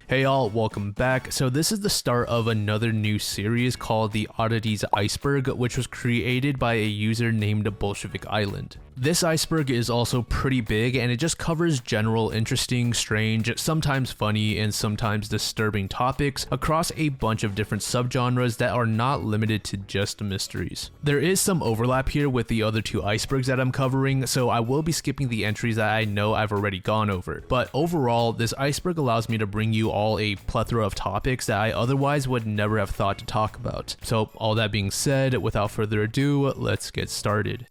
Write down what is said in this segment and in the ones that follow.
Hey all, welcome back. So this is the start of another new series called the Oddities Iceberg, which was created by a user named Bolshevik Island. This iceberg is also pretty big and it just covers general, interesting, strange, sometimes funny, and sometimes disturbing topics across a bunch of different subgenres that are not limited to just mysteries. There is some overlap here with the other two icebergs that I'm covering, so I will be skipping the entries that I know I've already gone over. But overall, this iceberg allows me to bring you all a plethora of topics that I otherwise would never have thought to talk about. So all that being said, without further ado, let's get started.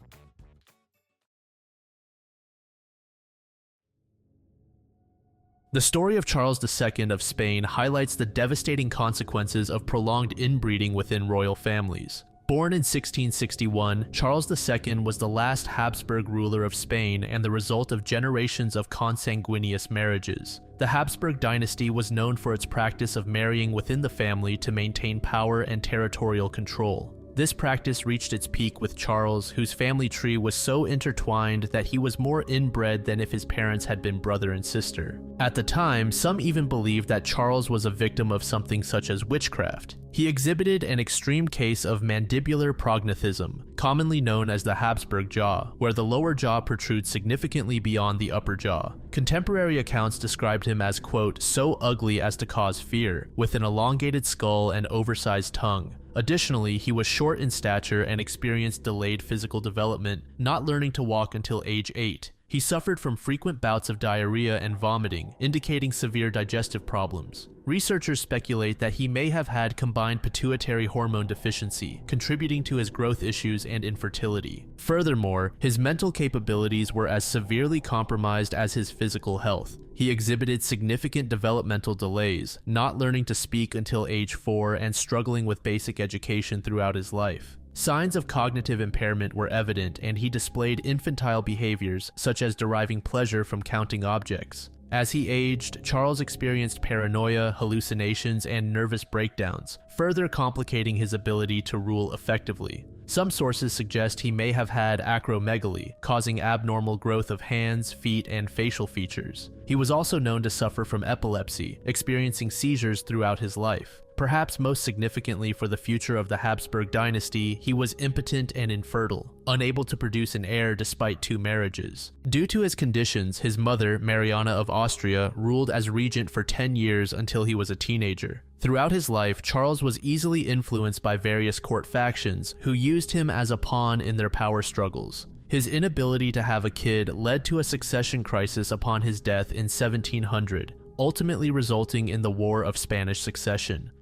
The story of Charles II of Spain highlights the devastating consequences of prolonged inbreeding within royal families. Born in 1661, Charles II was the last Habsburg ruler of Spain and the result of generations of consanguineous marriages. The Habsburg dynasty was known for its practice of marrying within the family to maintain power and territorial control. This practice reached its peak with Charles, whose family tree was so intertwined that he was more inbred than if his parents had been brother and sister. At the time, some even believed that Charles was a victim of something such as witchcraft. He exhibited an extreme case of mandibular prognathism, commonly known as the Habsburg jaw, where the lower jaw protrudes significantly beyond the upper jaw. Contemporary accounts described him as, quote, so ugly as to cause fear, with an elongated skull and oversized tongue. Additionally, he was short in stature and experienced delayed physical development, not learning to walk until age 8. He suffered from frequent bouts of diarrhea and vomiting, indicating severe digestive problems. Researchers speculate that he may have had combined pituitary hormone deficiency, contributing to his growth issues and infertility. Furthermore, his mental capabilities were as severely compromised as his physical health. He exhibited significant developmental delays, not learning to speak until age 4 and struggling with basic education throughout his life. Signs of cognitive impairment were evident, and he displayed infantile behaviors such as deriving pleasure from counting objects. As he aged, Charles experienced paranoia, hallucinations, and nervous breakdowns, further complicating his ability to rule effectively. Some sources suggest he may have had acromegaly, causing abnormal growth of hands, feet, and facial features. He was also known to suffer from epilepsy, experiencing seizures throughout his life. Perhaps most significantly for the future of the Habsburg dynasty, he was impotent and infertile, unable to produce an heir despite 2 marriages. Due to his conditions, his mother, Mariana of Austria, ruled as regent for 10 years until he was a teenager. Throughout his life, Charles was easily influenced by various court factions, who used him as a pawn in their power struggles. His inability to have a kid led to a succession crisis upon his death in 1700, ultimately resulting in the War of Spanish Succession.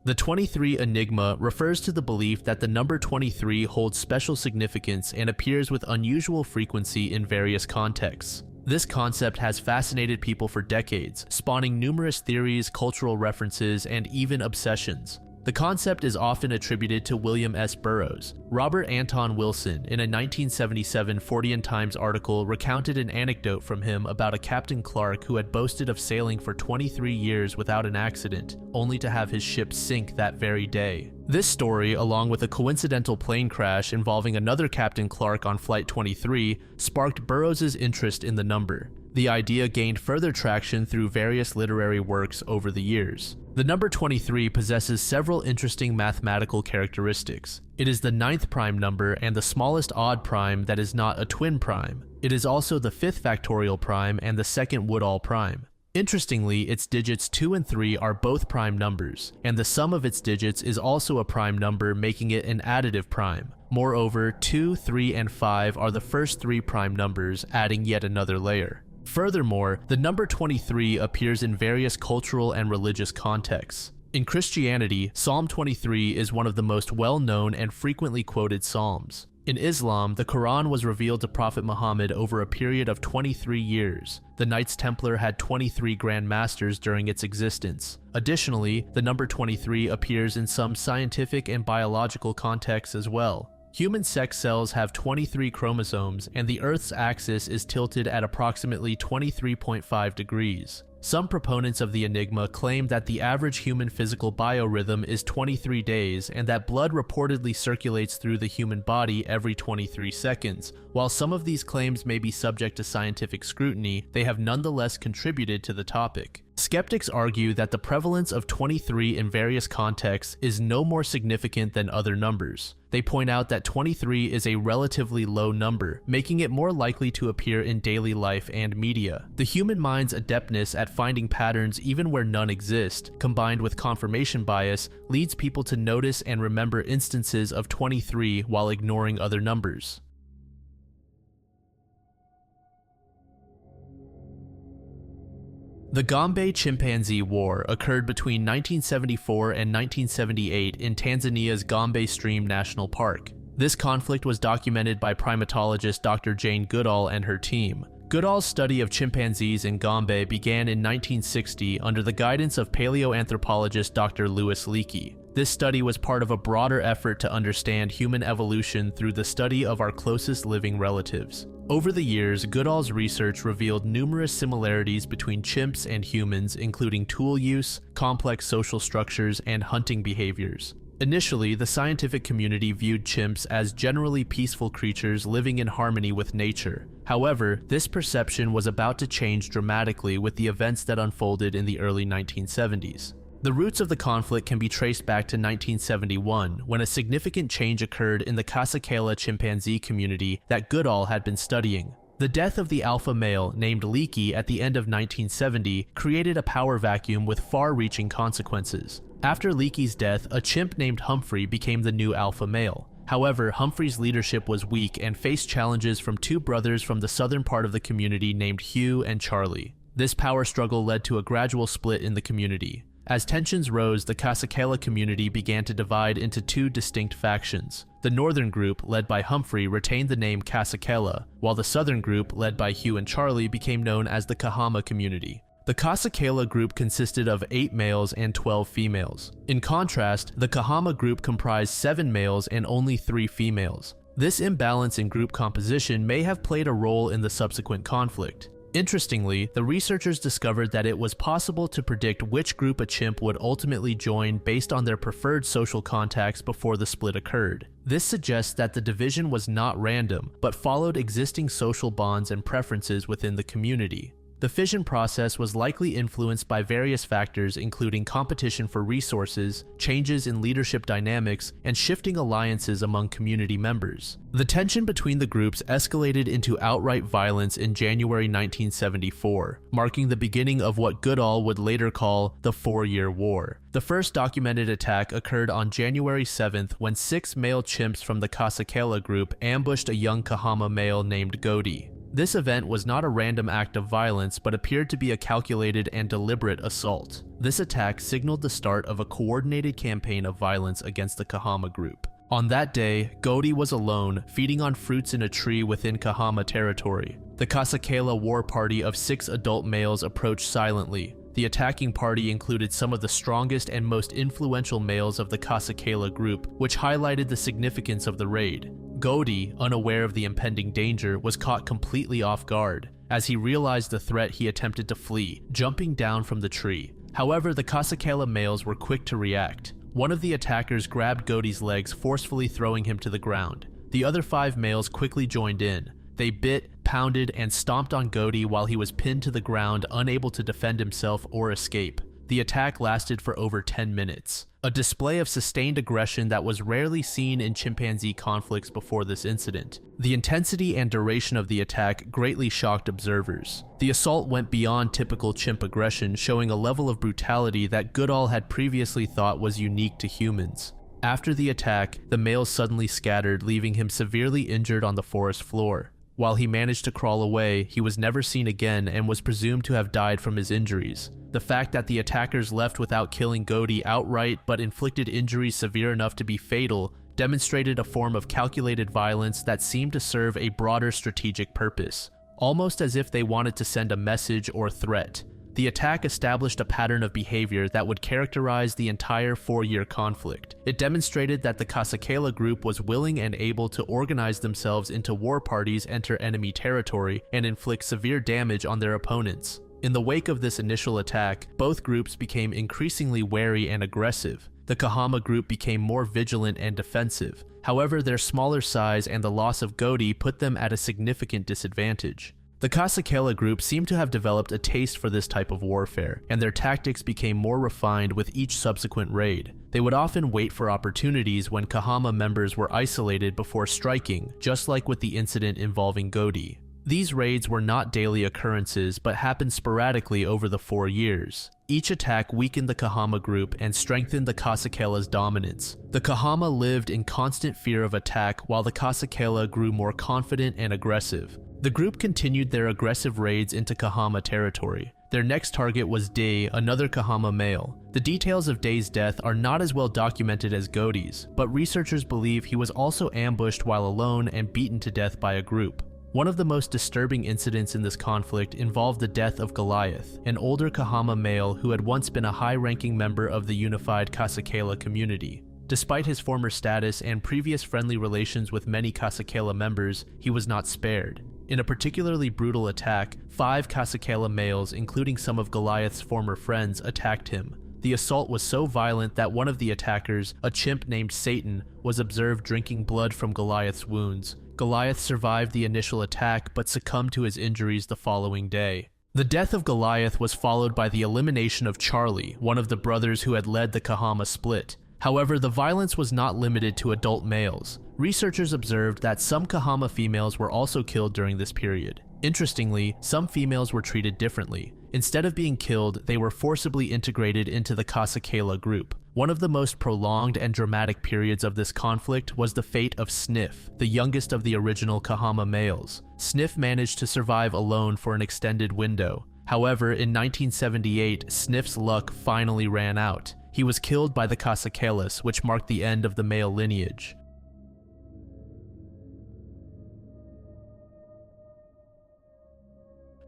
The 23 enigma refers to the belief that the number 23 holds special significance and appears with unusual frequency in various contexts. This concept has fascinated people for decades, spawning numerous theories, cultural references, and even obsessions. The concept is often attributed to William S. Burroughs. Robert Anton Wilson, in a 1977 Fortean Times article, recounted an anecdote from him about a Captain Clark who had boasted of sailing for 23 years without an accident, only to have his ship sink that very day. This story, along with a coincidental plane crash involving another Captain Clark on Flight 23, sparked Burroughs' interest in the number. The idea gained further traction through various literary works over the years. The number 23 possesses several interesting mathematical characteristics. It is the 9th prime number and the smallest odd prime that is not a twin prime. It is also the 5th factorial prime and the 2nd Woodall prime. Interestingly, its digits 2 and 3 are both prime numbers, and the sum of its digits is also a prime number, making it an additive prime. Moreover, 2, 3, and 5 are the first 3 prime numbers, adding yet another layer. Furthermore, the number 23 appears in various cultural and religious contexts. In Christianity, Psalm 23 is one of the most well-known and frequently quoted psalms. In Islam, the Quran was revealed to Prophet Muhammad over a period of 23 years. The Knights Templar had 23 Grand Masters during its existence. Additionally, the number 23 appears in some scientific and biological contexts as well. Human sex cells have 23 chromosomes, and the Earth's axis is tilted at approximately 23.5 degrees. Some proponents of the enigma claim that the average human physical biorhythm is 23 days and that blood reportedly circulates through the human body every 23 seconds. While some of these claims may be subject to scientific scrutiny, they have nonetheless contributed to the topic. Skeptics argue that the prevalence of 23 in various contexts is no more significant than other numbers. They point out that 23 is a relatively low number, making it more likely to appear in daily life and media. The human mind's adeptness at finding patterns even where none exist, combined with confirmation bias, leads people to notice and remember instances of 23 while ignoring other numbers. The Gombe Chimpanzee War occurred between 1974 and 1978 in Tanzania's Gombe Stream National Park. This conflict was documented by primatologist Dr. Jane Goodall and her team. Goodall's study of chimpanzees in Gombe began in 1960 under the guidance of paleoanthropologist Dr. Louis Leakey. This study was part of a broader effort to understand human evolution through the study of our closest living relatives. Over the years, Goodall's research revealed numerous similarities between chimps and humans, including tool use, complex social structures, and hunting behaviors. Initially, the scientific community viewed chimps as generally peaceful creatures living in harmony with nature. However, this perception was about to change dramatically with the events that unfolded in the early 1970s. The roots of the conflict can be traced back to 1971, when a significant change occurred in the Kasakela chimpanzee community that Goodall had been studying. The death of the alpha male, named Leakey, at the end of 1970 created a power vacuum with far-reaching consequences. After Leakey's death, a chimp named Humphrey became the new alpha male. However, Humphrey's leadership was weak and faced challenges from two brothers from the southern part of the community named Hugh and Charlie. This power struggle led to a gradual split in the community. As tensions rose, the Kasakela community began to divide into two distinct factions. The northern group, led by Humphrey, retained the name Kasakela, while the southern group, led by Hugh and Charlie, became known as the Kahama community. The Kasakela group consisted of 8 males and 12 females. In contrast, the Kahama group comprised 7 males and only 3 females. This imbalance in group composition may have played a role in the subsequent conflict. Interestingly, the researchers discovered that it was possible to predict which group a chimp would ultimately join based on their preferred social contacts before the split occurred. This suggests that the division was not random, but followed existing social bonds and preferences within the community. The fission process was likely influenced by various factors including competition for resources, changes in leadership dynamics, and shifting alliances among community members. The tension between the groups escalated into outright violence in January 1974, marking the beginning of what Goodall would later call the 4-Year War. The first documented attack occurred on January 7th when 6 male chimps from the Kasakela group ambushed a young Kahama male named Godi. This event was not a random act of violence, but appeared to be a calculated and deliberate assault. This attack signaled the start of a coordinated campaign of violence against the Kahama group. On that day, Godi was alone, feeding on fruits in a tree within Kahama territory. The Kasakela war party of 6 adult males approached silently. The attacking party included some of the strongest and most influential males of the Kasakela group, which highlighted the significance of the raid. Godi, unaware of the impending danger, was caught completely off guard. As he realized the threat, he attempted to flee, jumping down from the tree. However, the Kasakela males were quick to react. One of the attackers grabbed Godi's legs, forcefully throwing him to the ground. The other 5 males quickly joined in. They bit, pounded, and stomped on Godi while he was pinned to the ground, unable to defend himself or escape. The attack lasted for over 10 minutes. A display of sustained aggression that was rarely seen in chimpanzee conflicts before this incident. The intensity and duration of the attack greatly shocked observers. The assault went beyond typical chimp aggression, showing a level of brutality that Goodall had previously thought was unique to humans. After the attack, the males suddenly scattered, leaving him severely injured on the forest floor. While he managed to crawl away, he was never seen again and was presumed to have died from his injuries. The fact that the attackers left without killing Godi outright but inflicted injuries severe enough to be fatal demonstrated a form of calculated violence that seemed to serve a broader strategic purpose, almost as if they wanted to send a message or threat. The attack established a pattern of behavior that would characterize the entire 4-year conflict. It demonstrated that the Kasakela group was willing and able to organize themselves into war parties, enter enemy territory, and inflict severe damage on their opponents. In the wake of this initial attack, both groups became increasingly wary and aggressive. The Kahama group became more vigilant and defensive. However, their smaller size and the loss of Godi put them at a significant disadvantage. The Kasekela group seemed to have developed a taste for this type of warfare, and their tactics became more refined with each subsequent raid. They would often wait for opportunities when Kahama members were isolated before striking, just like with the incident involving Godi. These raids were not daily occurrences, but happened sporadically over the 4 years. Each attack weakened the Kahama group and strengthened the Kasekela's dominance. The Kahama lived in constant fear of attack, while the Kasekela grew more confident and aggressive. The group continued their aggressive raids into Kahama territory. Their next target was Day, another Kahama male. The details of Day's death are not as well documented as Godi's, but researchers believe he was also ambushed while alone and beaten to death by a group. One of the most disturbing incidents in this conflict involved the death of Goliath, an older Kahama male who had once been a high-ranking member of the unified Kasekela community. Despite his former status and previous friendly relations with many Kasekela members, he was not spared. In a particularly brutal attack, 5 Kasekela males, including some of Goliath's former friends, attacked him. The assault was so violent that one of the attackers, a chimp named Satan, was observed drinking blood from Goliath's wounds. Goliath survived the initial attack but succumbed to his injuries the following day. The death of Goliath was followed by the elimination of Charlie, one of the brothers who had led the Kahama split. However, the violence was not limited to adult males. Researchers observed that some Kahama females were also killed during this period. Interestingly, some females were treated differently. Instead of being killed, they were forcibly integrated into the Kasekela group. One of the most prolonged and dramatic periods of this conflict was the fate of Sniff, the youngest of the original Kahama males. Sniff managed to survive alone for an extended window. However, in 1978, Sniff's luck finally ran out. He was killed by the Kasekelas, which marked the end of the male lineage.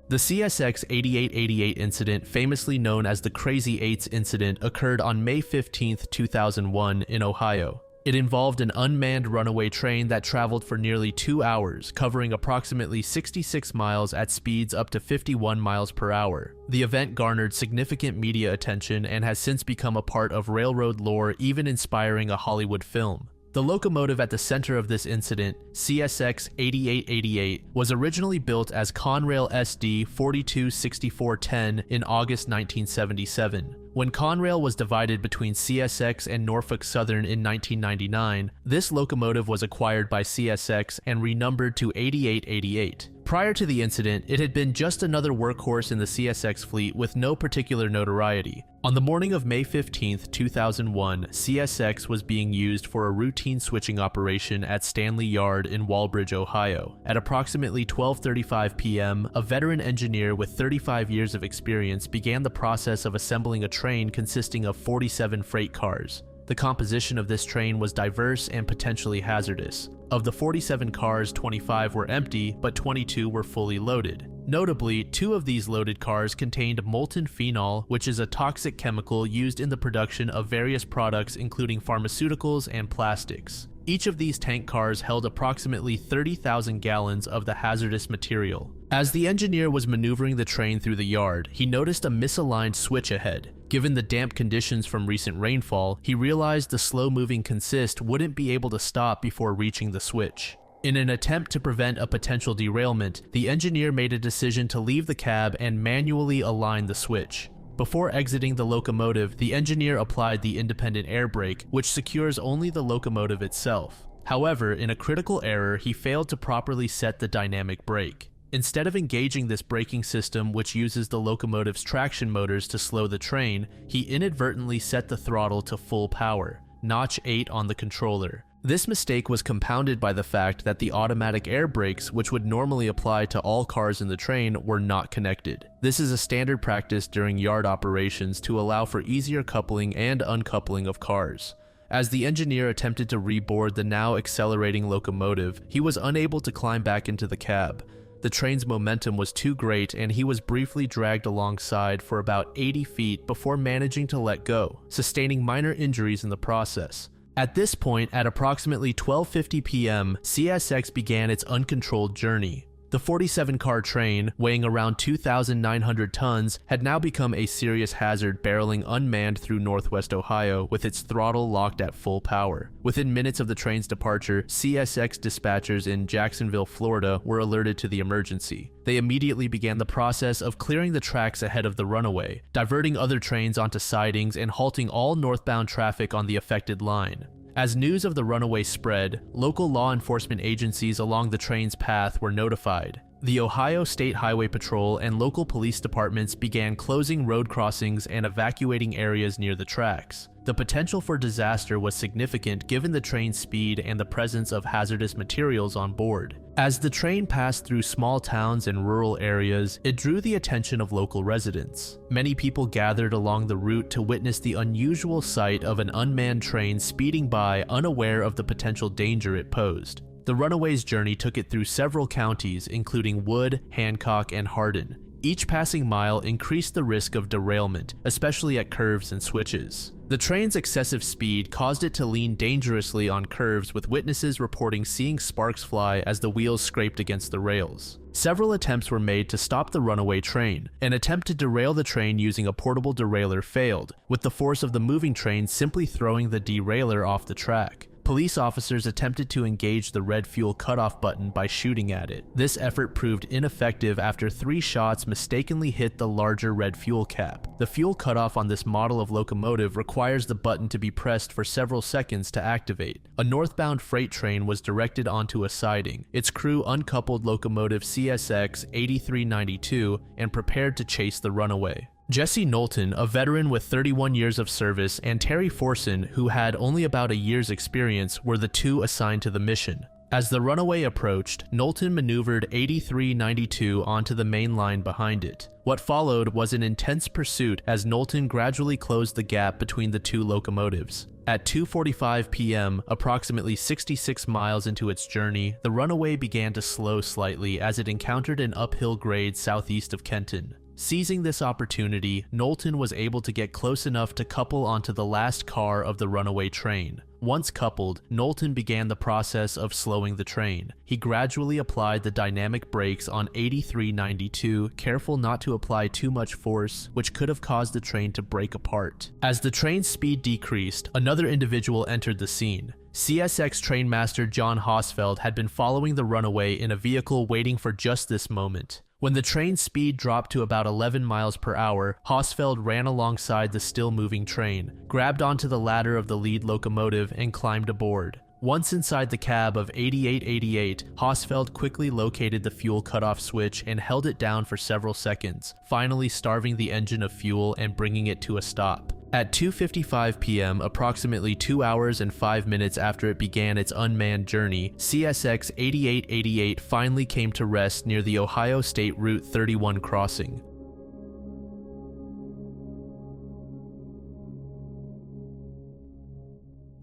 The CSX 8888 incident, famously known as the Crazy Eights incident, occurred on May 15, 2001 in Ohio. It involved an unmanned runaway train that traveled for nearly 2 hours, covering approximately 66 miles at speeds up to 51 miles per hour. The event garnered significant media attention and has since become a part of railroad lore, even inspiring a Hollywood film. The locomotive at the center of this incident, CSX 8888, was originally built as Conrail SD 426410 in August 1977. When Conrail was divided between CSX and Norfolk Southern in 1999, this locomotive was acquired by CSX and renumbered to 8888. Prior to the incident, it had been just another workhorse in the CSX fleet with no particular notoriety. On the morning of May 15, 2001, CSX was being used for a routine switching operation at Stanley Yard in Walbridge, Ohio. At approximately 12:35 p.m., a veteran engineer with 35 years of experience began the process of assembling a train consisting of 47 freight cars. The composition of this train was diverse and potentially hazardous. Of the 47 cars, 25 were empty, but 22 were fully loaded. Notably, 2 of these loaded cars contained molten phenol, which is a toxic chemical used in the production of various products including pharmaceuticals and plastics. Each of these tank cars held approximately 30,000 gallons of the hazardous material. As the engineer was maneuvering the train through the yard, he noticed a misaligned switch ahead. Given the damp conditions from recent rainfall, he realized the slow-moving consist wouldn't be able to stop before reaching the switch. In an attempt to prevent a potential derailment, the engineer made a decision to leave the cab and manually align the switch. Before exiting the locomotive, the engineer applied the independent air brake, which secures only the locomotive itself. However, in a critical error, he failed to properly set the dynamic brake. Instead of engaging this braking system, which uses the locomotive's traction motors to slow the train, he inadvertently set the throttle to full power, notch 8 on the controller. This mistake was compounded by the fact that the automatic air brakes, which would normally apply to all cars in the train, were not connected. This is a standard practice during yard operations to allow for easier coupling and uncoupling of cars. As the engineer attempted to reboard the now accelerating locomotive, he was unable to climb back into the cab. The train's momentum was too great and he was briefly dragged alongside for about 80 feet before managing to let go, sustaining minor injuries in the process. At this point, at approximately 12:50 p.m., CSX began its uncontrolled journey. The 47-car train, weighing around 2,900 tons, had now become a serious hazard barreling unmanned through northwest Ohio with its throttle locked at full power. Within minutes of the train's departure, CSX dispatchers in Jacksonville, Florida were alerted to the emergency. They immediately began the process of clearing the tracks ahead of the runaway, diverting other trains onto sidings and halting all northbound traffic on the affected line. As news of the runaway spread, local law enforcement agencies along the train's path were notified. The Ohio State Highway Patrol and local police departments began closing road crossings and evacuating areas near the tracks. The potential for disaster was significant given the train's speed and the presence of hazardous materials on board. As the train passed through small towns and rural areas, it drew the attention of local residents. Many people gathered along the route to witness the unusual sight of an unmanned train speeding by, unaware of the potential danger it posed. The runaway's journey took it through several counties, including Wood, Hancock, and Hardin. Each passing mile increased the risk of derailment, especially at curves and switches. The train's excessive speed caused it to lean dangerously on curves, with witnesses reporting seeing sparks fly as the wheels scraped against the rails. Several attempts were made to stop the runaway train. An attempt to derail the train using a portable derailleur failed, with the force of the moving train simply throwing the derailleur off the track. Police officers attempted to engage the red fuel cutoff button by shooting at it. This effort proved ineffective after 3 shots mistakenly hit the larger red fuel cap. The fuel cutoff on this model of locomotive requires the button to be pressed for several seconds to activate. A northbound freight train was directed onto a siding. Its crew uncoupled locomotive CSX 8392 and prepared to chase the runaway. Jesse Knowlton, a veteran with 31 years of service, and Terry Forson, who had only about a year's experience, were the two assigned to the mission. As the runaway approached, Knowlton maneuvered 8392 onto the main line behind it. What followed was an intense pursuit as Knowlton gradually closed the gap between the two locomotives. At 2:45 p.m., approximately 66 miles into its journey, the runaway began to slow slightly as it encountered an uphill grade southeast of Kenton. Seizing this opportunity, Knowlton was able to get close enough to couple onto the last car of the runaway train. Once coupled, Knowlton began the process of slowing the train. He gradually applied the dynamic brakes on 8392, careful not to apply too much force, which could have caused the train to break apart. As the train's speed decreased, another individual entered the scene. CSX trainmaster John Hosfeld had been following the runaway in a vehicle waiting for just this moment. When the train's speed dropped to about 11 miles per hour, Hosfeld ran alongside the still-moving train, grabbed onto the ladder of the lead locomotive, and climbed aboard. Once inside the cab of 8888, Hosfeld quickly located the fuel cutoff switch and held it down for several seconds, finally starving the engine of fuel and bringing it to a stop. At 2:55 p.m., approximately 2 hours and 5 minutes after it began its unmanned journey, CSX 8888 finally came to rest near the Ohio State Route 31 crossing.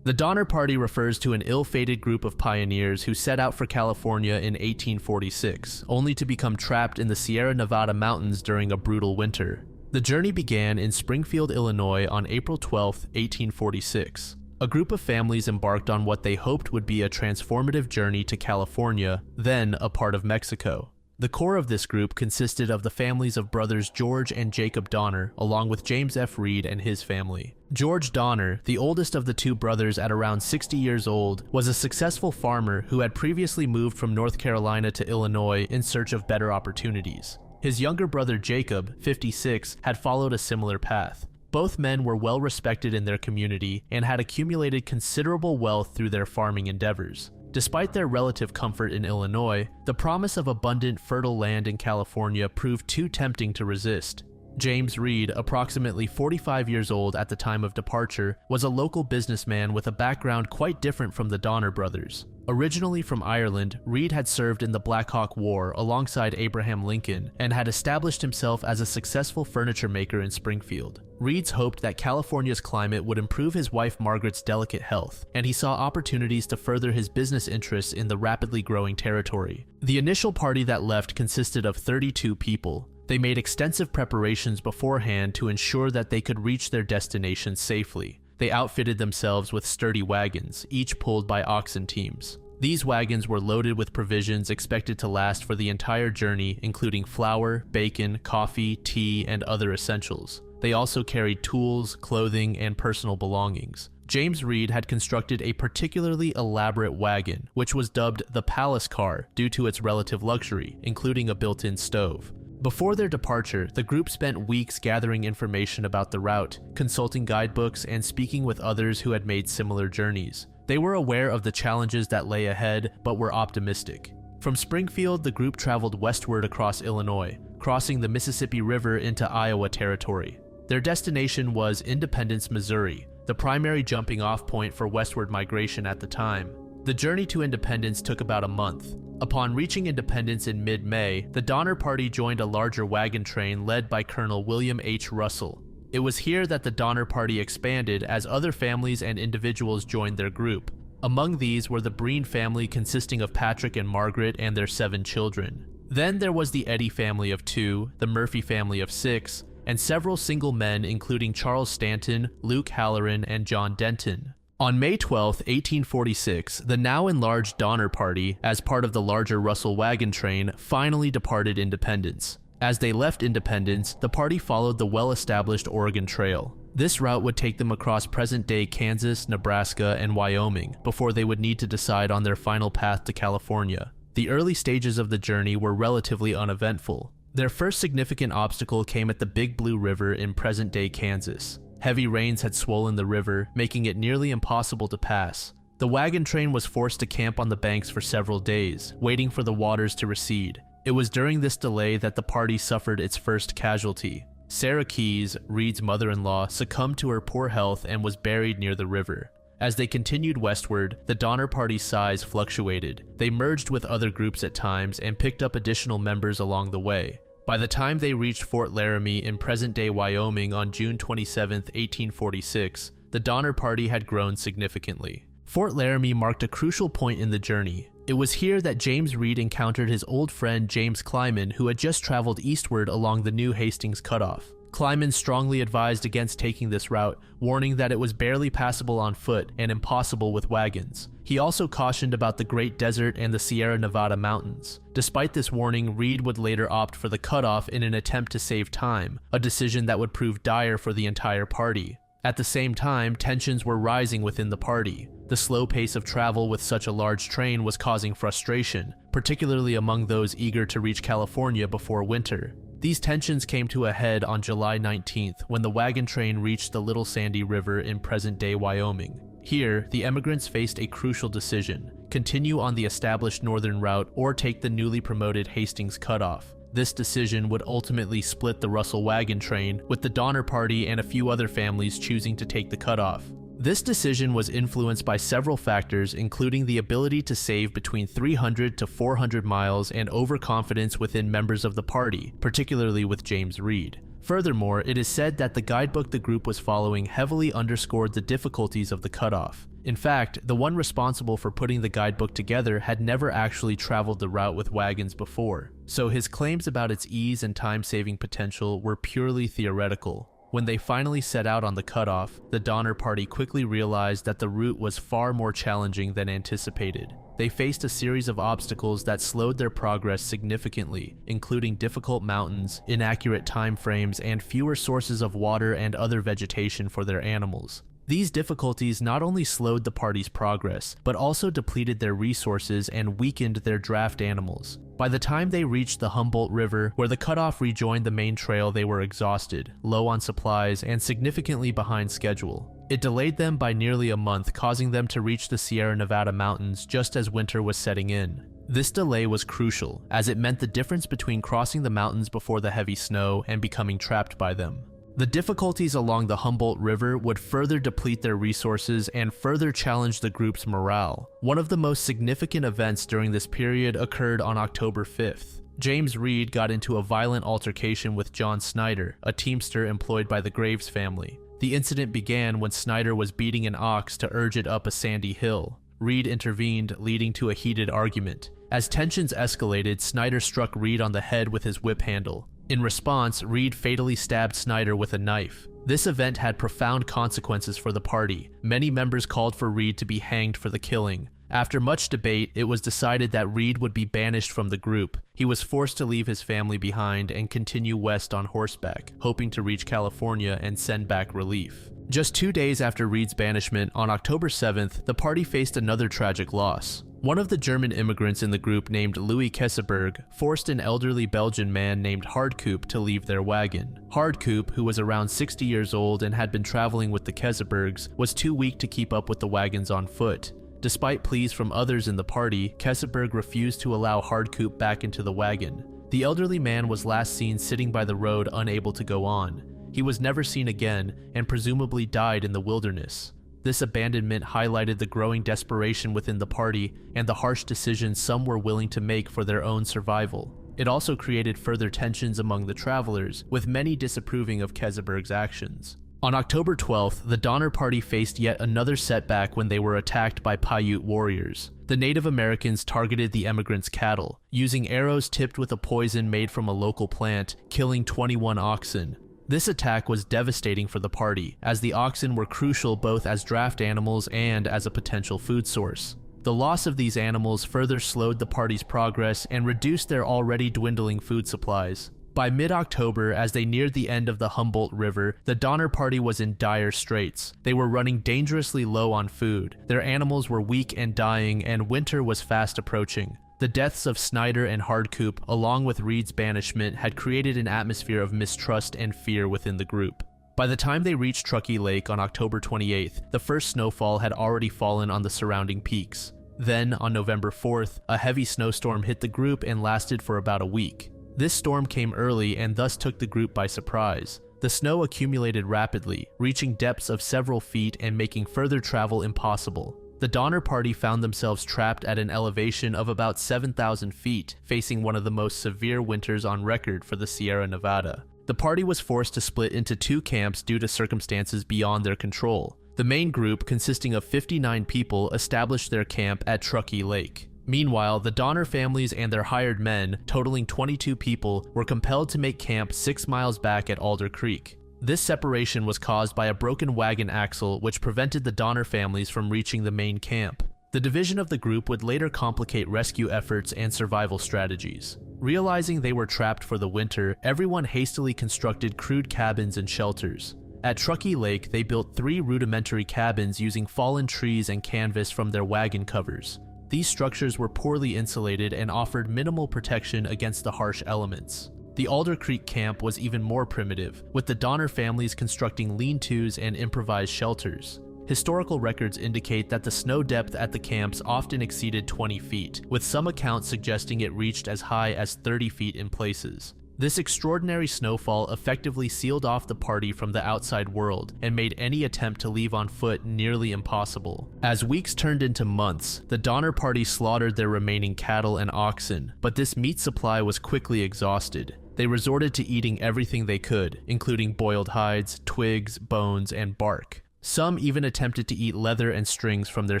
The Donner Party refers to an ill-fated group of pioneers who set out for California in 1846, only to become trapped in the Sierra Nevada mountains during a brutal winter. The journey began in Springfield, Illinois on April 12, 1846. A group of families embarked on what they hoped would be a transformative journey to California, then a part of Mexico. The core of this group consisted of the families of brothers George and Jacob Donner, along with James F. Reed and his family. George Donner, the oldest of the two brothers at around 60 years old, was a successful farmer who had previously moved from North Carolina to Illinois in search of better opportunities. His younger brother Jacob, 56, had followed a similar path. Both men were well respected in their community and had accumulated considerable wealth through their farming endeavors. Despite their relative comfort in Illinois, the promise of abundant, fertile land in California proved too tempting to resist. James Reed, approximately 45 years old at the time of departure, was a local businessman with a background quite different from the Donner brothers. Originally from Ireland, Reed had served in the Black Hawk War alongside Abraham Lincoln and had established himself as a successful furniture maker in Springfield. Reeds hoped that California's climate would improve his wife Margaret's delicate health, and he saw opportunities to further his business interests in the rapidly growing territory. The initial party that left consisted of 32 people. They made extensive preparations beforehand to ensure that they could reach their destination safely. They outfitted themselves with sturdy wagons, each pulled by oxen teams. These wagons were loaded with provisions expected to last for the entire journey, including flour, bacon, coffee, tea, and other essentials. They also carried tools, clothing, and personal belongings. James Reed had constructed a particularly elaborate wagon, which was dubbed the Palace Car due to its relative luxury, including a built-in stove. Before their departure, the group spent weeks gathering information about the route, consulting guidebooks, and speaking with others who had made similar journeys. They were aware of the challenges that lay ahead, but were optimistic. From Springfield, the group traveled westward across Illinois, crossing the Mississippi River into Iowa territory. Their destination was Independence, Missouri, the primary jumping-off point for westward migration at the time. The journey to Independence took about a month. Upon reaching Independence in mid-May, the Donner Party joined a larger wagon train led by Colonel William H. Russell. It was here that the Donner Party expanded as other families and individuals joined their group. Among these were the Breen family, consisting of Patrick and Margaret and their 7 children. Then there was the Eddy family of 2, the Murphy family of 6, and several single men including Charles Stanton, Luke Halloran, and John Denton. On May 12, 1846, the now enlarged Donner Party, as part of the larger Russell wagon train, finally departed Independence. As they left Independence, the party followed the well-established Oregon Trail. This route would take them across present-day Kansas, Nebraska, and Wyoming before they would need to decide on their final path to California. The early stages of the journey were relatively uneventful. Their first significant obstacle came at the Big Blue River in present-day Kansas. Heavy rains had swollen the river, making it nearly impossible to pass. The wagon train was forced to camp on the banks for several days, waiting for the waters to recede. It was during this delay that the party suffered its first casualty. Sarah Keyes, Reed's mother-in-law, succumbed to her poor health and was buried near the river. As they continued westward, the Donner Party's size fluctuated. They merged with other groups at times and picked up additional members along the way. By the time they reached Fort Laramie in present-day Wyoming on June 27, 1846, the Donner Party had grown significantly. Fort Laramie marked a crucial point in the journey. It was here that James Reed encountered his old friend James Clyman, who had just traveled eastward along the new Hastings Cutoff. Clyman strongly advised against taking this route, warning that it was barely passable on foot and impossible with wagons. He also cautioned about the Great Desert and the Sierra Nevada mountains. Despite this warning, Reed would later opt for the cutoff in an attempt to save time, a decision that would prove dire for the entire party. At the same time, tensions were rising within the party. The slow pace of travel with such a large train was causing frustration, particularly among those eager to reach California before winter. These tensions came to a head on July 19th when the wagon train reached the Little Sandy River in present-day Wyoming. Here, the emigrants faced a crucial decision: continue on the established northern route or take the newly promoted Hastings Cutoff. This decision would ultimately split the Russell wagon train, with the Donner Party and a few other families choosing to take the cutoff. This decision was influenced by several factors, including the ability to save between 300 to 400 miles and overconfidence within members of the party, particularly with James Reed. Furthermore, it is said that the guidebook the group was following heavily underscored the difficulties of the cutoff. In fact, the one responsible for putting the guidebook together had never actually traveled the route with wagons before, so his claims about its ease and time-saving potential were purely theoretical. When they finally set out on the cutoff, the Donner Party quickly realized that the route was far more challenging than anticipated. They faced a series of obstacles that slowed their progress significantly, including difficult mountains, inaccurate time frames, and fewer sources of water and other vegetation for their animals. These difficulties not only slowed the party's progress, but also depleted their resources and weakened their draft animals. By the time they reached the Humboldt River, where the cutoff rejoined the main trail, they were exhausted, low on supplies, and significantly behind schedule. It delayed them by nearly a month, causing them to reach the Sierra Nevada mountains just as winter was setting in. This delay was crucial, as it meant the difference between crossing the mountains before the heavy snow and becoming trapped by them. The difficulties along the Humboldt River would further deplete their resources and further challenge the group's morale. One of the most significant events during this period occurred on October 5th. James Reed got into a violent altercation with John Snyder, a teamster employed by the Graves family. The incident began when Snyder was beating an ox to urge it up a sandy hill. Reed intervened, leading to a heated argument. As tensions escalated, Snyder struck Reed on the head with his whip handle. In response, Reed fatally stabbed Snyder with a knife. This event had profound consequences for the party. Many members called for Reed to be hanged for the killing. After much debate, it was decided that Reed would be banished from the group. He was forced to leave his family behind and continue west on horseback, hoping to reach California and send back relief. Just 2 days after Reed's banishment, on October 7th, the party faced another tragic loss. One of the German immigrants in the group, named Louis Kesseberg, forced an elderly Belgian man named Hardkoop to leave their wagon. Hardkoop, who was around 60 years old and had been traveling with the Kessebergs, was too weak to keep up with the wagons on foot. Despite pleas from others in the party, Kesseberg refused to allow Hardkoop back into the wagon. The elderly man was last seen sitting by the road, unable to go on. He was never seen again and presumably died in the wilderness. This abandonment highlighted the growing desperation within the party and the harsh decisions some were willing to make for their own survival. It also created further tensions among the travelers, with many disapproving of Kesseberg's actions. On October 12th, the Donner Party faced yet another setback when they were attacked by Paiute warriors. The Native Americans targeted the emigrants' cattle, using arrows tipped with a poison made from a local plant, killing 21 oxen. This attack was devastating for the party, as the oxen were crucial both as draft animals and as a potential food source. The loss of these animals further slowed the party's progress and reduced their already dwindling food supplies. By mid-October, as they neared the end of the Humboldt River, the Donner Party was in dire straits. They were running dangerously low on food, their animals were weak and dying, and winter was fast approaching. The deaths of Snyder and Hardkoop, along with Reed's banishment, had created an atmosphere of mistrust and fear within the group. By the time they reached Truckee Lake on October 28th, the first snowfall had already fallen on the surrounding peaks. Then, on November 4th, a heavy snowstorm hit the group and lasted for about a week. This storm came early and thus took the group by surprise. The snow accumulated rapidly, reaching depths of several feet and making further travel impossible. The Donner Party found themselves trapped at an elevation of about 7,000 feet, facing one of the most severe winters on record for the Sierra Nevada. The party was forced to split into 2 camps due to circumstances beyond their control. The main group, consisting of 59 people, established their camp at Truckee Lake. Meanwhile, the Donner families and their hired men, totaling 22 people, were compelled to make camp 6 miles back at Alder Creek. This separation was caused by a broken wagon axle which prevented the Donner families from reaching the main camp. The division of the group would later complicate rescue efforts and survival strategies. Realizing they were trapped for the winter, everyone hastily constructed crude cabins and shelters. At Truckee Lake, they built 3 rudimentary cabins using fallen trees and canvas from their wagon covers. These structures were poorly insulated and offered minimal protection against the harsh elements. The Alder Creek camp was even more primitive, with the Donner families constructing lean-tos and improvised shelters. Historical records indicate that the snow depth at the camps often exceeded 20 feet, with some accounts suggesting it reached as high as 30 feet in places. This extraordinary snowfall effectively sealed off the party from the outside world and made any attempt to leave on foot nearly impossible. As weeks turned into months, the Donner Party slaughtered their remaining cattle and oxen, but this meat supply was quickly exhausted. They resorted to eating everything they could, including boiled hides, twigs, bones, and bark. Some even attempted to eat leather and strings from their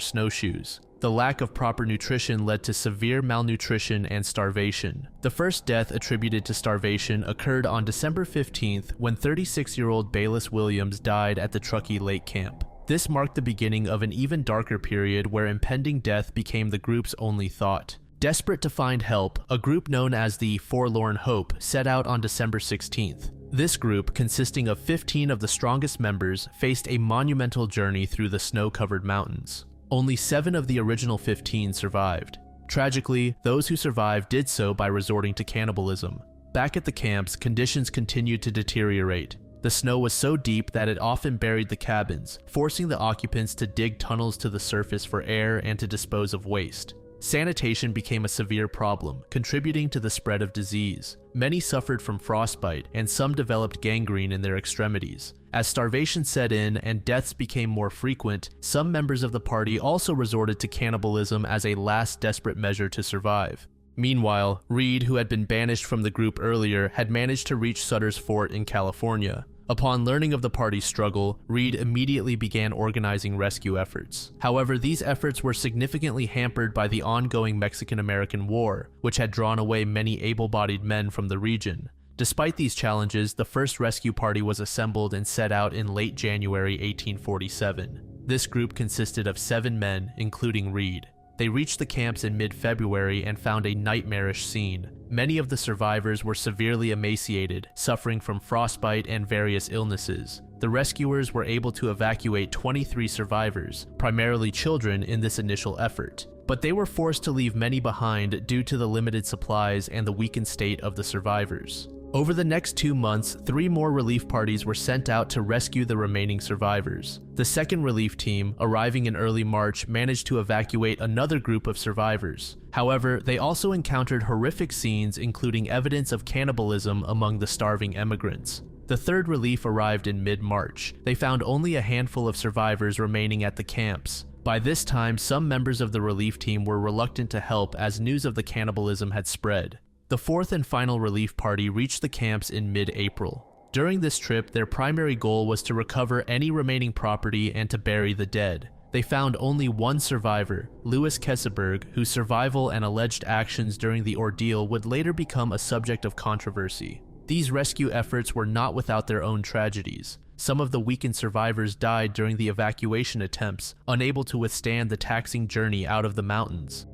snowshoes. The lack of proper nutrition led to severe malnutrition and starvation. The first death attributed to starvation occurred on December 15th when 36-year-old Bayless Williams died at the Truckee Lake camp. This marked the beginning of an even darker period where impending death became the group's only thought. Desperate to find help, a group known as the Forlorn Hope set out on December 16th. This group, consisting of 15 of the strongest members, faced a monumental journey through the snow-covered mountains. Only 7 of the original 15 survived. Tragically, those who survived did so by resorting to cannibalism. Back at the camps, conditions continued to deteriorate. The snow was so deep that it often buried the cabins, forcing the occupants to dig tunnels to the surface for air and to dispose of waste. Sanitation became a severe problem, contributing to the spread of disease. Many suffered from frostbite, and some developed gangrene in their extremities. As starvation set in and deaths became more frequent, some members of the party also resorted to cannibalism as a last desperate measure to survive. Meanwhile, Reed, who had been banished from the group earlier, had managed to reach Sutter's Fort in California. Upon learning of the party's struggle, Reed immediately began organizing rescue efforts. However, these efforts were significantly hampered by the ongoing Mexican-American War, which had drawn away many able-bodied men from the region. Despite these challenges, the first rescue party was assembled and set out in late January 1847. This group consisted of 7 men, including Reed. They reached the camps in mid-February and found a nightmarish scene. Many of the survivors were severely emaciated, suffering from frostbite and various illnesses. The rescuers were able to evacuate 23 survivors, primarily children, in this initial effort. But they were forced to leave many behind due to the limited supplies and the weakened state of the survivors. Over the next 2 months, 3 more relief parties were sent out to rescue the remaining survivors. The second relief team, arriving in early March, managed to evacuate another group of survivors. However, they also encountered horrific scenes, including evidence of cannibalism among the starving emigrants. The third relief arrived in mid-March. They found only a handful of survivors remaining at the camps. By this time, some members of the relief team were reluctant to help as news of the cannibalism had spread. The fourth and final relief party reached the camps in mid-April. During this trip, their primary goal was to recover any remaining property and to bury the dead. They found only one survivor, Louis Keseberg, whose survival and alleged actions during the ordeal would later become a subject of controversy. These rescue efforts were not without their own tragedies. Some of the weakened survivors died during the evacuation attempts, unable to withstand the taxing journey out of the mountains.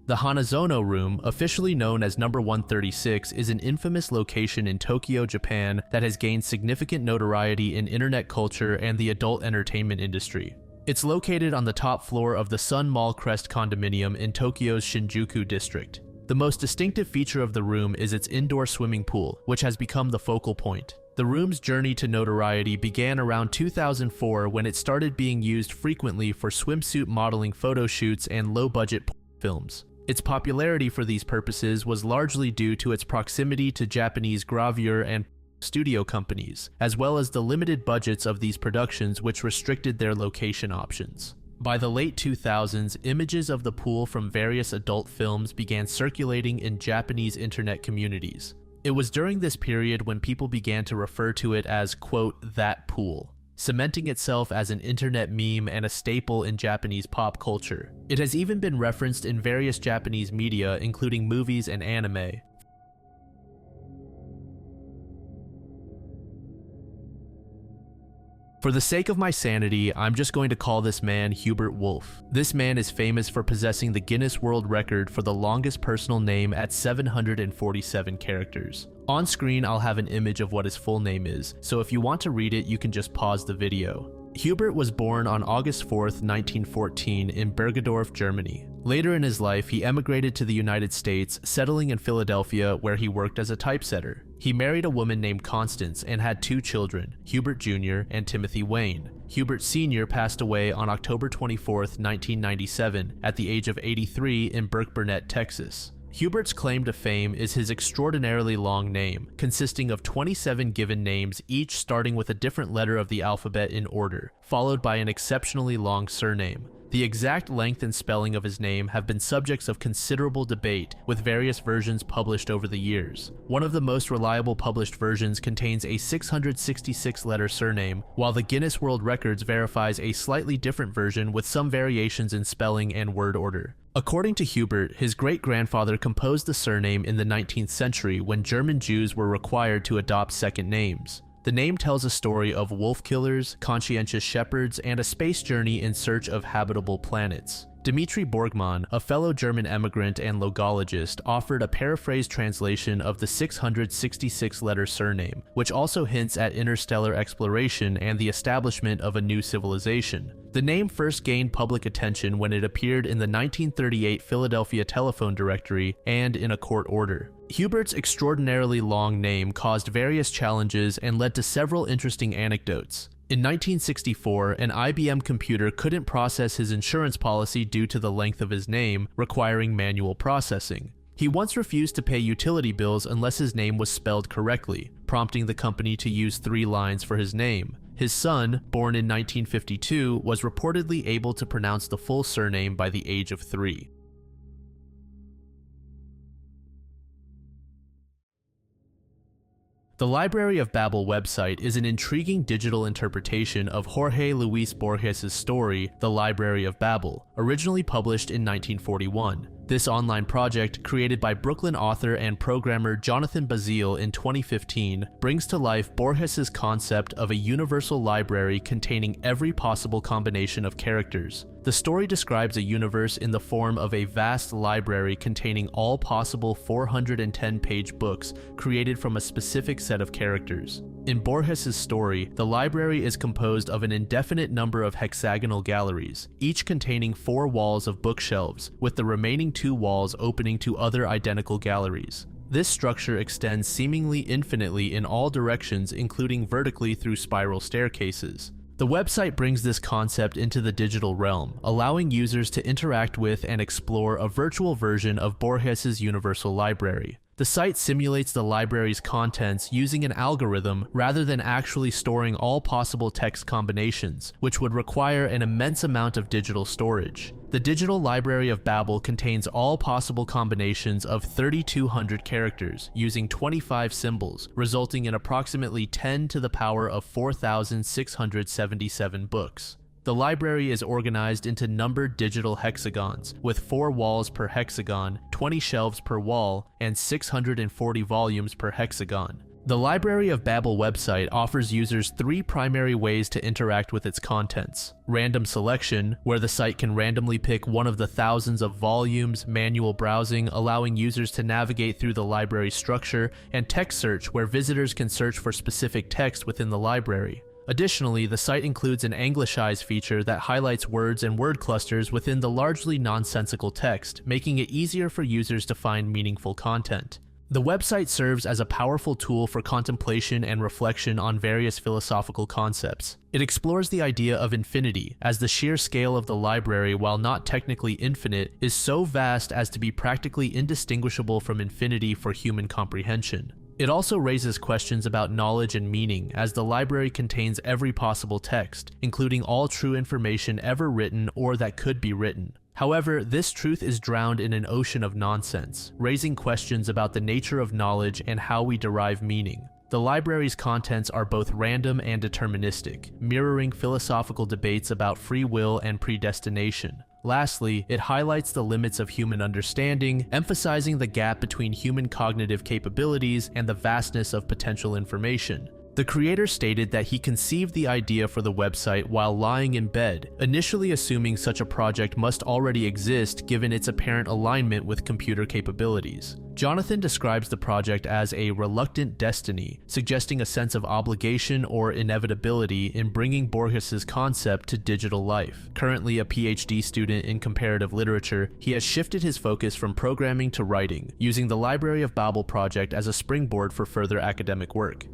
The Hanazono Room, officially known as number 136, is an infamous location in Tokyo, Japan that has gained significant notoriety in internet culture and the adult entertainment industry. It's located on the top floor of the Sun Mall Crest condominium in Tokyo's Shinjuku district. The most distinctive feature of the room is its indoor swimming pool, which has become the focal point. The room's journey to notoriety began around 2004 when it started being used frequently for swimsuit modeling photo shoots and low-budget films. Its popularity for these purposes was largely due to its proximity to Japanese gravure and studio companies, as well as the limited budgets of these productions which restricted their location options. By the late 2000s, images of the pool from various adult films began circulating in Japanese internet communities. It was during this period when people began to refer to it as, quote, that pool, cementing itself as an internet meme and a staple in Japanese pop culture. It has even been referenced in various Japanese media, including movies and anime. For the sake of my sanity, I'm just going to call this man Hubert Wolf. This man is famous for possessing the Guinness World Record for the longest personal name at 747 characters. On screen, I'll have an image of what his full name is, so if you want to read it, you can just pause the video. Hubert was born on August 4th, 1914 in Bergedorf, Germany. Later in his life, he emigrated to the United States, settling in Philadelphia where he worked as a typesetter. He married a woman named Constance and had 2 children, Hubert Jr. and Timothy Wayne. Hubert Sr. passed away on October 24th, 1997 at the age of 83 in Burke-Burnett, Texas. Hubert's claim to fame is his extraordinarily long name, consisting of 27 given names, each starting with a different letter of the alphabet in order, followed by an exceptionally long surname. The exact length and spelling of his name have been subjects of considerable debate, with various versions published over the years. One of the most reliable published versions contains a 666-letter surname, while the Guinness World Records verifies a slightly different version with some variations in spelling and word order. According to Hubert, his great-grandfather composed the surname in the 19th century when German Jews were required to adopt second names. The name tells a story of wolf killers, conscientious shepherds, and a space journey in search of habitable planets. Dmitri Borgman, a fellow German emigrant and logologist, offered a paraphrased translation of the 666-letter surname, which also hints at interstellar exploration and the establishment of a new civilization. The name first gained public attention when it appeared in the 1938 Philadelphia telephone directory and in a court order. Hubert's extraordinarily long name caused various challenges and led to several interesting anecdotes. In 1964, an IBM computer couldn't process his insurance policy due to the length of his name, requiring manual processing. He once refused to pay utility bills unless his name was spelled correctly, prompting the company to use 3 lines for his name. His son, born in 1952, was reportedly able to pronounce the full surname by the age of 3. The Library of Babel website is an intriguing digital interpretation of Jorge Luis Borges' story, The Library of Babel, originally published in 1941. This online project, created by Brooklyn author and programmer Jonathan Bazile in 2015, brings to life Borges's concept of a universal library containing every possible combination of characters. The story describes a universe in the form of a vast library containing all possible 410-page books created from a specific set of characters. In Borges's story, the library is composed of an indefinite number of hexagonal galleries, each containing 4 walls of bookshelves, with the remaining 2 walls opening to other identical galleries. This structure extends seemingly infinitely in all directions, including vertically through spiral staircases. The website brings this concept into the digital realm, allowing users to interact with and explore a virtual version of Borges's universal library. The site simulates the library's contents using an algorithm rather than actually storing all possible text combinations, which would require an immense amount of digital storage. The digital library of Babel contains all possible combinations of 3,200 characters using 25 symbols, resulting in approximately 10 to the power of 4,677 books. The library is organized into numbered digital hexagons, with 4 walls per hexagon, 20 shelves per wall, and 640 volumes per hexagon. The Library of Babel website offers users 3 primary ways to interact with its contents. Random selection, where the site can randomly pick one of the thousands of volumes, manual browsing, allowing users to navigate through the library structure, and text search, where visitors can search for specific text within the library. Additionally, the site includes an Anglicize feature that highlights words and word clusters within the largely nonsensical text, making it easier for users to find meaningful content. The website serves as a powerful tool for contemplation and reflection on various philosophical concepts. It explores the idea of infinity, as the sheer scale of the library, while not technically infinite, is so vast as to be practically indistinguishable from infinity for human comprehension. It also raises questions about knowledge and meaning, as the library contains every possible text, including all true information ever written or that could be written. However, this truth is drowned in an ocean of nonsense, raising questions about the nature of knowledge and how we derive meaning. The library's contents are both random and deterministic, mirroring philosophical debates about free will and predestination. Lastly, it highlights the limits of human understanding, emphasizing the gap between human cognitive capabilities and the vastness of potential information. The creator stated that he conceived the idea for the website while lying in bed, initially assuming such a project must already exist given its apparent alignment with computer capabilities. Jonathan describes the project as a reluctant destiny, suggesting a sense of obligation or inevitability in bringing Borges's concept to digital life. Currently a PhD student in comparative literature, he has shifted his focus from programming to writing, using the Library of Babel project as a springboard for further academic work.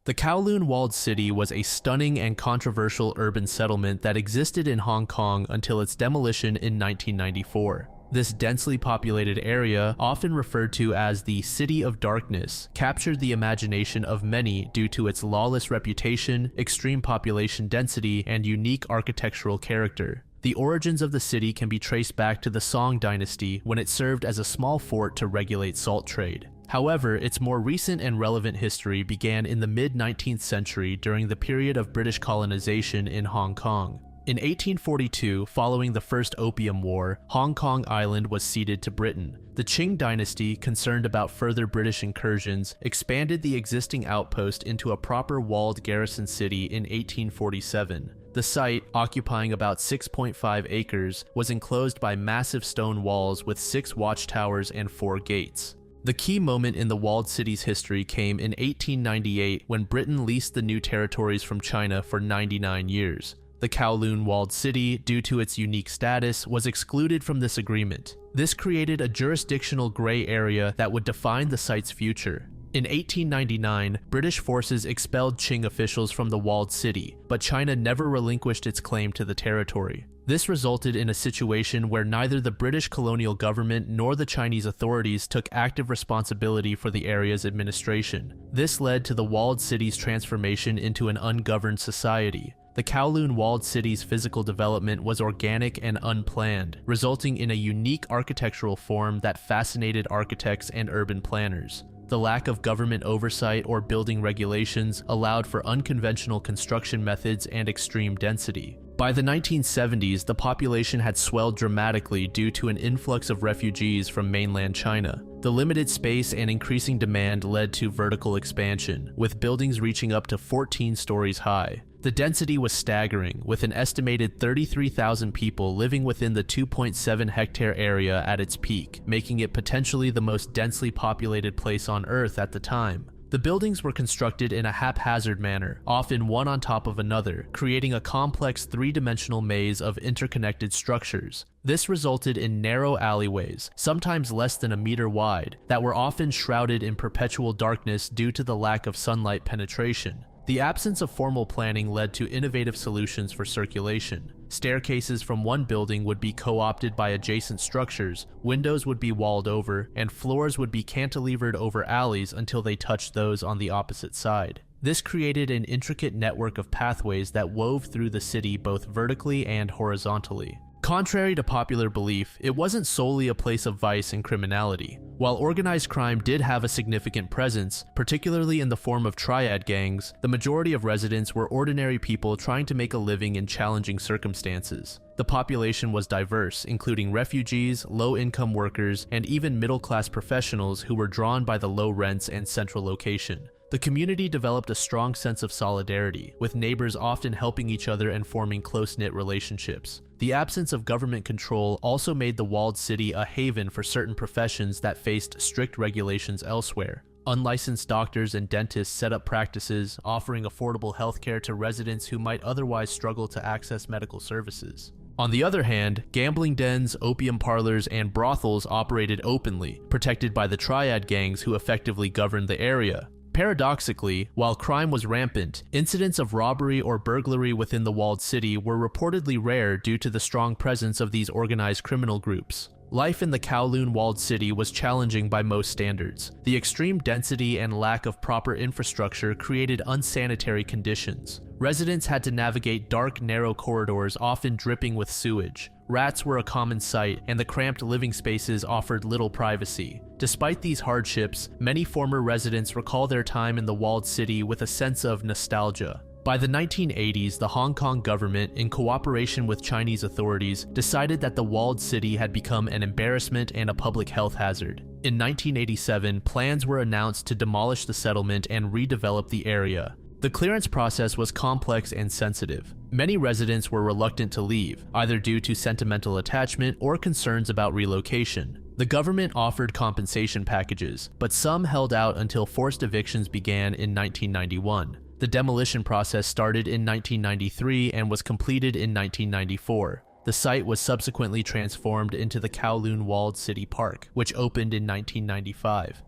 The Kowloon walled city was a stunning and controversial urban settlement that existed in Hong Kong until its demolition in 1994. This densely populated area, often referred to as the City of Darkness, captured the imagination of many due to its lawless reputation, extreme population density, and unique architectural character. The origins of the city can be traced back to the Song dynasty, when it served as a small fort to regulate salt trade. However, its more recent and relevant history began in the mid-19th century during the period of British colonization in Hong Kong. In 1842, following the First Opium War, Hong Kong Island was ceded to Britain. The Qing dynasty, concerned about further British incursions, expanded the existing outpost into a proper walled garrison city in 1847. The site, occupying about 6.5 acres, was enclosed by massive stone walls with 6 watchtowers and 4 gates. The key moment in the walled city's history came in 1898 when Britain leased the new territories from China for 99 years. The Kowloon walled city, due to its unique status, was excluded from this agreement. This created a jurisdictional gray area that would define the site's future. In 1899, British forces expelled Qing officials from the walled city, but China never relinquished its claim to the territory. This resulted in a situation where neither the British colonial government nor the Chinese authorities took active responsibility for the area's administration. This led to the walled city's transformation into an ungoverned society. The Kowloon walled city's physical development was organic and unplanned, resulting in a unique architectural form that fascinated architects and urban planners. The lack of government oversight or building regulations allowed for unconventional construction methods and extreme density. By the 1970s, the population had swelled dramatically due to an influx of refugees from mainland China. The limited space and increasing demand led to vertical expansion, with buildings reaching up to 14 stories high. The density was staggering, with an estimated 33,000 people living within the 2.7-hectare area at its peak, making it potentially the most densely populated place on Earth at the time. The buildings were constructed in a haphazard manner, often one on top of another, creating a complex three-dimensional maze of interconnected structures. This resulted in narrow alleyways, sometimes less than a meter wide, that were often shrouded in perpetual darkness due to the lack of sunlight penetration. The absence of formal planning led to innovative solutions for circulation. Staircases from one building would be co-opted by adjacent structures, windows would be walled over, and floors would be cantilevered over alleys until they touched those on the opposite side. This created an intricate network of pathways that wove through the city both vertically and horizontally. Contrary to popular belief, it wasn't solely a place of vice and criminality. While organized crime did have a significant presence, particularly in the form of triad gangs, the majority of residents were ordinary people trying to make a living in challenging circumstances. The population was diverse, including refugees, low-income workers, and even middle-class professionals who were drawn by the low rents and central location. The community developed a strong sense of solidarity, with neighbors often helping each other and forming close-knit relationships. The absence of government control also made the walled city a haven for certain professions that faced strict regulations elsewhere. Unlicensed doctors and dentists set up practices, offering affordable healthcare to residents who might otherwise struggle to access medical services. On the other hand, gambling dens, opium parlors, and brothels operated openly, protected by the triad gangs who effectively governed the area. Paradoxically, while crime was rampant, incidents of robbery or burglary within the walled city were reportedly rare due to the strong presence of these organized criminal groups. Life in the Kowloon walled city was challenging by most standards. The extreme density and lack of proper infrastructure created unsanitary conditions. Residents had to navigate dark, narrow corridors often dripping with sewage. Rats were a common sight, and the cramped living spaces offered little privacy. Despite these hardships, many former residents recall their time in the walled city with a sense of nostalgia. By the 1980s, the Hong Kong government, in cooperation with Chinese authorities, decided that the walled city had become an embarrassment and a public health hazard. In 1987, plans were announced to demolish the settlement and redevelop the area. The clearance process was complex and sensitive. Many residents were reluctant to leave, either due to sentimental attachment or concerns about relocation. The government offered compensation packages, but some held out until forced evictions began in 1991. The demolition process started in 1993 and was completed in 1994. The site was subsequently transformed into the Kowloon Walled City Park, which opened in 1995.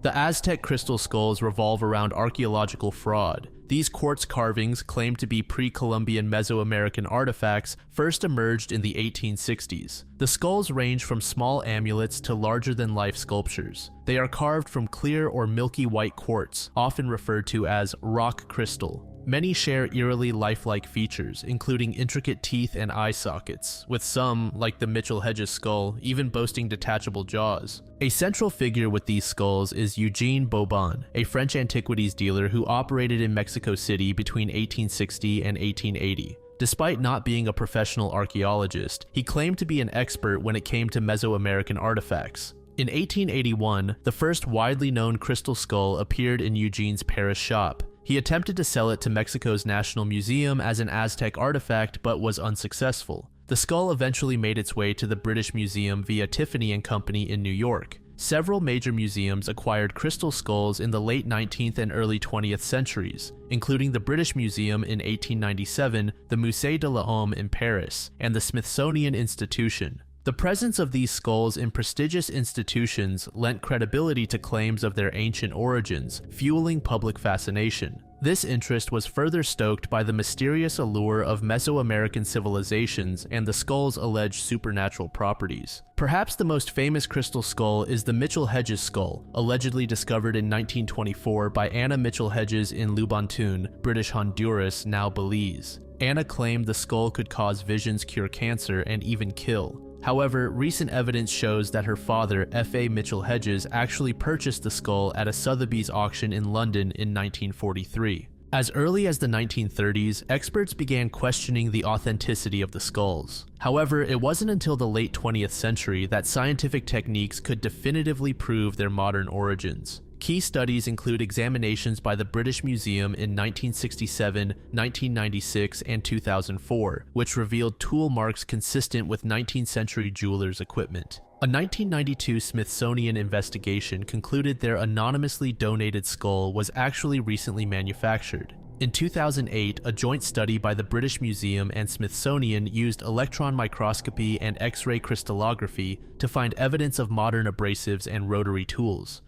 The Aztec crystal skulls revolve around archaeological fraud. These quartz carvings, claimed to be pre-Columbian Mesoamerican artifacts, first emerged in the 1860s. The skulls range from small amulets to larger-than-life sculptures. They are carved from clear or milky white quartz, often referred to as rock crystal. Many share eerily lifelike features, including intricate teeth and eye sockets, with some, like the Mitchell-Hedges skull, even boasting detachable jaws. A central figure with these skulls is Eugene Bobon, a French antiquities dealer who operated in Mexico City between 1860 and 1880. Despite not being a professional archaeologist, he claimed to be an expert when it came to Mesoamerican artifacts. In 1881, the first widely known crystal skull appeared in Eugene's Paris shop. He attempted to sell it to Mexico's National Museum as an Aztec artifact, but was unsuccessful. The skull eventually made its way to the British Museum via Tiffany & Company in New York. Several major museums acquired crystal skulls in the late 19th and early 20th centuries, including the British Museum in 1897, the Musée de l'Homme in Paris, and the Smithsonian Institution. The presence of these skulls in prestigious institutions lent credibility to claims of their ancient origins, fueling public fascination. This interest was further stoked by the mysterious allure of Mesoamerican civilizations and the skull's alleged supernatural properties. Perhaps the most famous crystal skull is the Mitchell-Hedges skull, allegedly discovered in 1924 by Anna Mitchell-Hedges in Lubontoon, British Honduras, now Belize. Anna claimed the skull could cause visions, cure cancer, and even kill. However, recent evidence shows that her father, F.A. Mitchell Hedges, actually purchased the skull at a Sotheby's auction in London in 1943. As early as the 1930s, experts began questioning the authenticity of the skulls. However, it wasn't until the late 20th century that scientific techniques could definitively prove their modern origins. Key studies include examinations by the British Museum in 1967, 1996, and 2004, which revealed tool marks consistent with 19th century jewelers' equipment. A 1992 Smithsonian investigation concluded their anonymously donated skull was actually recently manufactured. In 2008, a joint study by the British Museum and Smithsonian used electron microscopy and X-ray crystallography to find evidence of modern abrasives and rotary tools.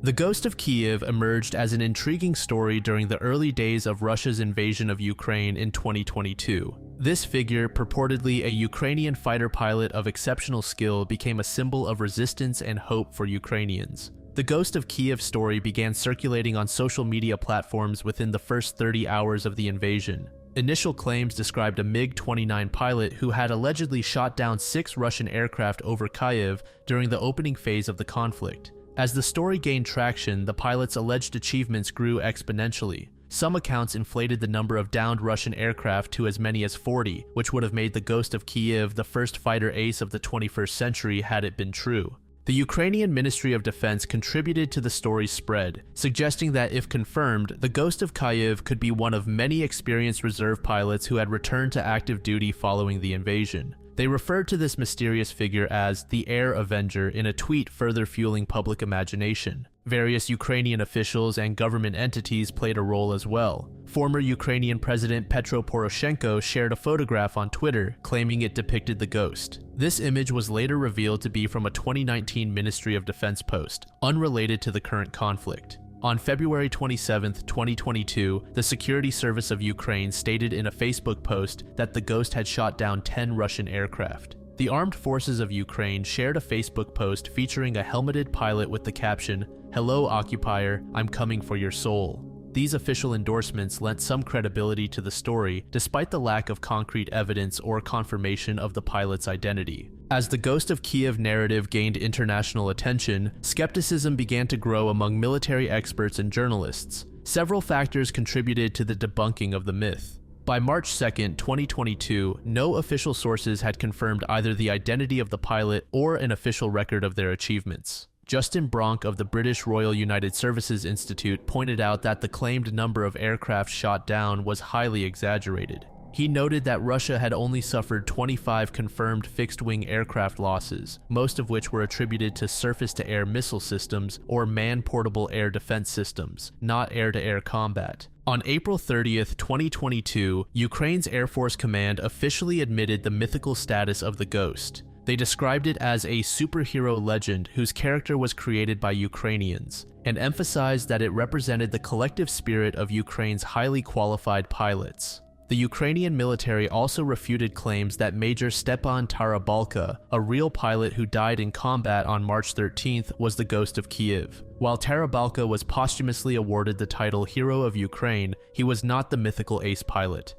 The ghost of Kyiv emerged as an intriguing story during the early days of Russia's invasion of Ukraine in 2022. This figure, purportedly a Ukrainian fighter pilot of exceptional skill, became a symbol of resistance and hope for Ukrainians. The ghost of Kyiv story began circulating on social media platforms within the first 30 hours of the invasion. Initial claims described a MiG-29 pilot who had allegedly shot down 6 Russian aircraft over Kyiv during the opening phase of the conflict. As the story gained traction, the pilot's alleged achievements grew exponentially. Some accounts inflated the number of downed Russian aircraft to as many as 40, which would have made the ghost of Kyiv the first fighter ace of the 21st century had it been true. The Ukrainian Ministry of Defense contributed to the story's spread, suggesting that if confirmed, the ghost of Kyiv could be one of many experienced reserve pilots who had returned to active duty following the invasion. They referred to this mysterious figure as the Air Avenger in a tweet, further fueling public imagination. Various Ukrainian officials and government entities played a role as well. Former Ukrainian President Petro Poroshenko shared a photograph on Twitter, claiming it depicted the ghost. This image was later revealed to be from a 2019 Ministry of Defense post, unrelated to the current conflict. On February 27, 2022, the Security Service of Ukraine stated in a Facebook post that the ghost had shot down 10 Russian aircraft. The Armed Forces of Ukraine shared a Facebook post featuring a helmeted pilot with the caption, "Hello occupier, I'm coming for your soul." These official endorsements lent some credibility to the story, despite the lack of concrete evidence or confirmation of the pilot's identity. As the Ghost of Kyiv narrative gained international attention, skepticism began to grow among military experts and journalists. Several factors contributed to the debunking of the myth. By March 2, 2022, no official sources had confirmed either the identity of the pilot or an official record of their achievements. Justin Bronk of the British Royal United Services Institute pointed out that the claimed number of aircraft shot down was highly exaggerated. He noted that Russia had only suffered 25 confirmed fixed-wing aircraft losses, most of which were attributed to surface-to-air missile systems or man-portable air defense systems, not air-to-air combat. On April 30, 2022, Ukraine's Air Force Command officially admitted the mythical status of the ghost. They described it as a superhero legend whose character was created by Ukrainians, and emphasized that it represented the collective spirit of Ukraine's highly qualified pilots. The Ukrainian military also refuted claims that Major Stepan Tarabalka, a real pilot who died in combat on March 13th, was the ghost of Kyiv. While Tarabalka was posthumously awarded the title Hero of Ukraine, he was not the mythical ace pilot.